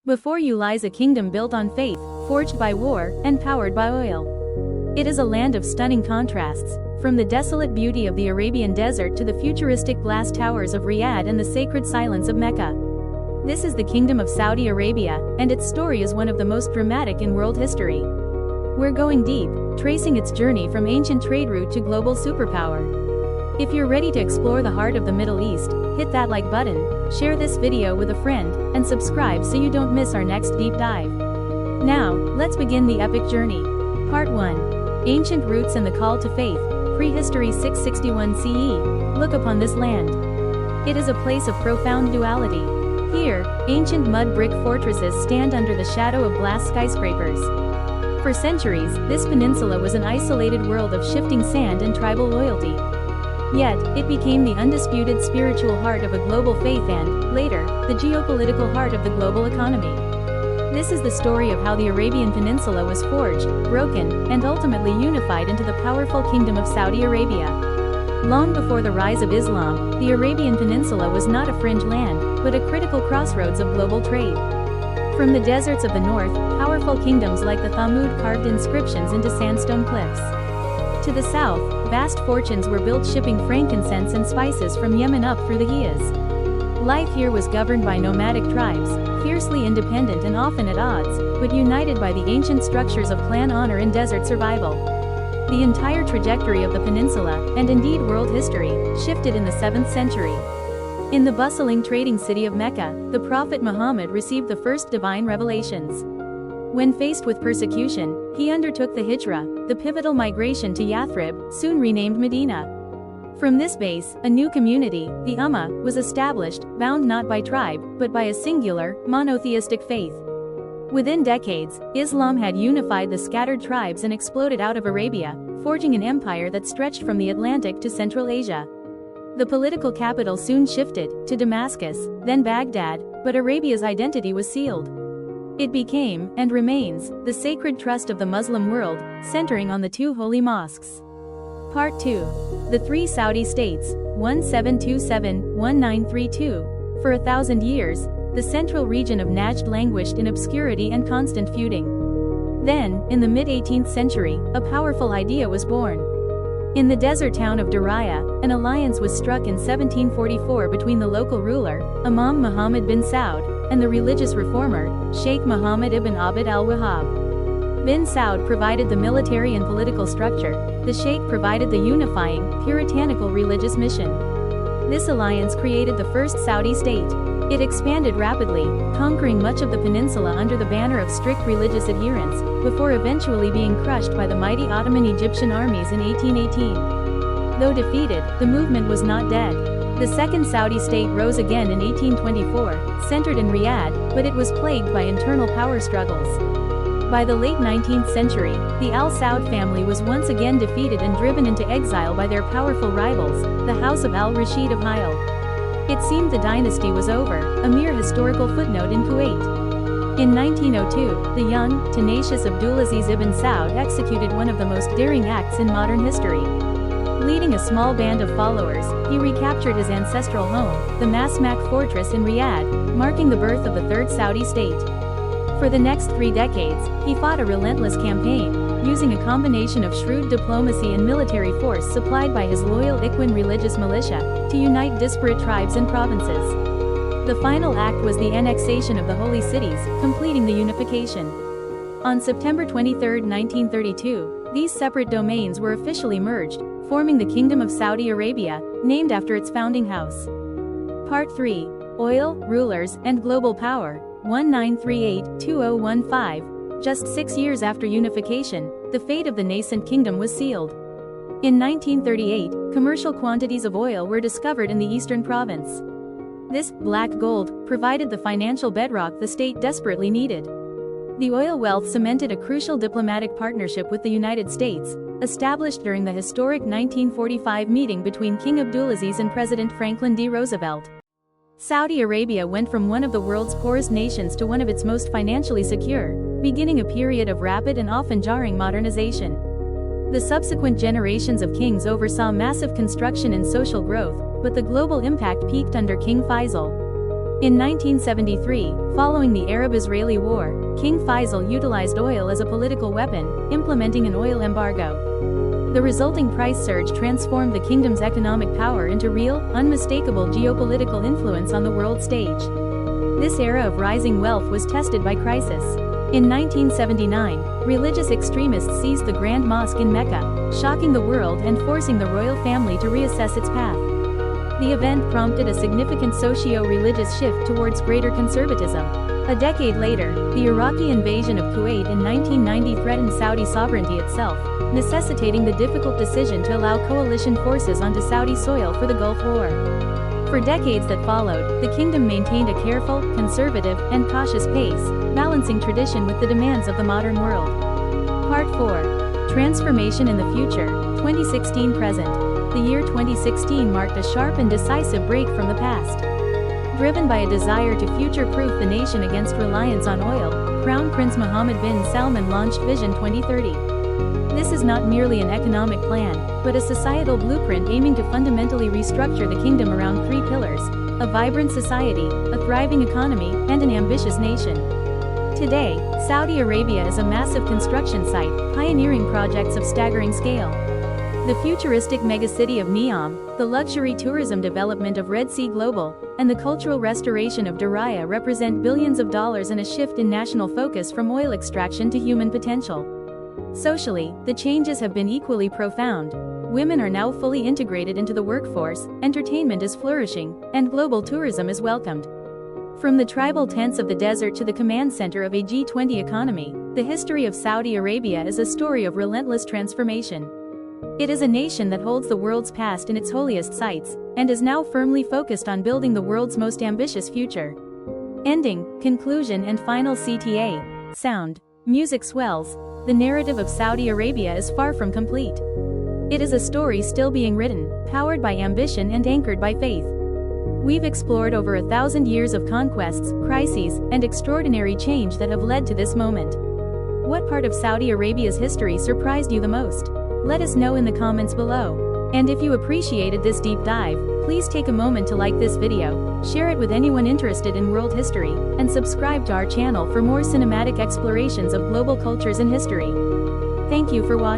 Before you lies a kingdom built on faith, forged by war, and powered by oil. It is a land of stunning contrasts, from the desolate beauty of the Arabian desert to the futuristic glass towers of Riyadh and the sacred silence of Mecca. This is the Kingdom of Saudi Arabia, and its story is one of the most dramatic in world history. We're going deep, tracing its journey from ancient trade route to global superpower. If you're ready to explore the heart of the Middle East, hit that like button, share this video with a friend, and subscribe so you don't miss our next deep dive. Now, let's begin the epic journey. Part 1. Ancient Roots and the Call to Faith, Prehistory 661 CE. Look upon this land. It is a place of profound duality. Here, ancient mud brick fortresses stand under the shadow of glass skyscrapers. For centuries, this peninsula was an isolated world of shifting sand and tribal loyalty. Yet, it became the undisputed spiritual heart of a global faith and, later, the geopolitical heart of the global economy. This is the story of how the Arabian Peninsula was forged, broken, and ultimately unified into the powerful Kingdom of Saudi Arabia. Long before the rise of Islam, the Arabian Peninsula was not a fringe land, but a critical crossroads of global trade. From the deserts of the north, powerful kingdoms like the Thamud carved inscriptions into sandstone cliffs. To the south, vast fortunes were built shipping frankincense and spices from Yemen up through the Hijaz. Life here was governed by nomadic tribes, fiercely independent and often at odds, but united by the ancient structures of clan honor and desert survival. The entire trajectory of the peninsula, and indeed world history, shifted in the 7th century. In the bustling trading city of Mecca, the Prophet Muhammad received the first divine revelations. When faced with persecution, he undertook the Hijra, the pivotal migration to Yathrib, soon renamed Medina. From this base, a new community, the Ummah, was established, bound not by tribe, but by a singular, monotheistic faith. Within decades, Islam had unified the scattered tribes and exploded out of Arabia, forging an empire that stretched from the Atlantic to Central Asia. The political capital soon shifted, to Damascus, then Baghdad, but Arabia's identity was sealed. It became, and remains, the sacred trust of the Muslim world, centering on the two holy mosques. Part 2. The Three Saudi States, 1727-1932. For 1,000 years, the central region of Najd languished in obscurity and constant feuding. Then, in the mid-18th century, a powerful idea was born. In the desert town of Diriyah, an alliance was struck in 1744 between the local ruler, Imam Muhammad bin Saud, and the religious reformer, Sheikh Muhammad ibn Abd al-Wahhab. Bin Saud provided the military and political structure, the Sheikh provided the unifying, puritanical religious mission. This alliance created the first Saudi state. It expanded rapidly, conquering much of the peninsula under the banner of strict religious adherence, before eventually being crushed by the mighty Ottoman Egyptian armies in 1818. Though defeated, the movement was not dead. The second Saudi state rose again in 1824, centered in Riyadh, but it was plagued by internal power struggles. By the late 19th century, the Al Saud family was once again defeated and driven into exile by their powerful rivals, the House of Al-Rashid of Hyle. It seemed the dynasty was over, a mere historical footnote in Kuwait. In 1902, the young, tenacious Abdulaziz Ibn Saud executed one of the most daring acts in modern history. Leading a small band of followers, he recaptured his ancestral home, the Masmak fortress in Riyadh, marking the birth of the Third Saudi state. For the next 3 decades, he fought a relentless campaign, using a combination of shrewd diplomacy and military force supplied by his loyal Ikhwan religious militia, to unite disparate tribes and provinces. The final act was the annexation of the holy cities, completing the unification. On September 23, 1932, these separate domains were officially merged, forming the Kingdom of Saudi Arabia, named after its founding house. Part 3. Oil, Rulers, and Global Power, 1938-2015. Just 6 years after unification, the fate of the nascent kingdom was sealed. In 1938, commercial quantities of oil were discovered in the eastern province. This black gold provided the financial bedrock the state desperately needed. The oil wealth cemented a crucial diplomatic partnership with the United States, established during the historic 1945 meeting between King Abdulaziz and President Franklin D. Roosevelt. Saudi Arabia went from one of the world's poorest nations to one of its most financially secure, beginning a period of rapid and often jarring modernization. The subsequent generations of kings oversaw massive construction and social growth, but the global impact peaked under King Faisal. In 1973, following the Arab-Israeli War, King Faisal utilized oil as a political weapon, implementing an oil embargo. The resulting price surge transformed the kingdom's economic power into real, unmistakable geopolitical influence on the world stage. This era of rising wealth was tested by crisis. In 1979, religious extremists seized the Grand Mosque in Mecca, shocking the world and forcing the royal family to reassess its path. The event prompted a significant socio-religious shift towards greater conservatism. A decade later, the Iraqi invasion of Kuwait in 1990 threatened Saudi sovereignty itself, necessitating the difficult decision to allow coalition forces onto Saudi soil for the Gulf War. For decades that followed, the kingdom maintained a careful, conservative, and cautious pace, balancing tradition with the demands of the modern world. Part 4. Transformation in the Future, 2016-present. The year 2016 marked a sharp and decisive break from the past. Driven by a desire to future-proof the nation against reliance on oil, Crown Prince Mohammed bin Salman launched Vision 2030. This is not merely an economic plan, but a societal blueprint aiming to fundamentally restructure the kingdom around three pillars: a vibrant society, a thriving economy, and an ambitious nation. Today, Saudi Arabia is a massive construction site, pioneering projects of staggering scale. The futuristic megacity of Neom, the luxury tourism development of Red Sea Global, and the cultural restoration of Diriyah represent billions of dollars and a shift in national focus from oil extraction to human potential. Socially, the changes have been equally profound. Women are now fully integrated into the workforce, entertainment is flourishing, and global tourism is welcomed. From the tribal tents of the desert to the command center of a G20 economy, the history of Saudi Arabia is a story of relentless transformation. It is a nation that holds the world's past in its holiest sites, and is now firmly focused on building the world's most ambitious future. Ending, conclusion and final CTA. Sound. Music swells. The narrative of Saudi Arabia is far from complete. It is a story still being written, powered by ambition and anchored by faith. We've explored over 1,000 years of conquests, crises, and extraordinary change that have led to this moment. What part of Saudi Arabia's history surprised you the most? Let us know in the comments below. And if you appreciated this deep dive, please take a moment to like this video, share it with anyone interested in world history, and subscribe to our channel for more cinematic explorations of global cultures and history. Thank you for watching.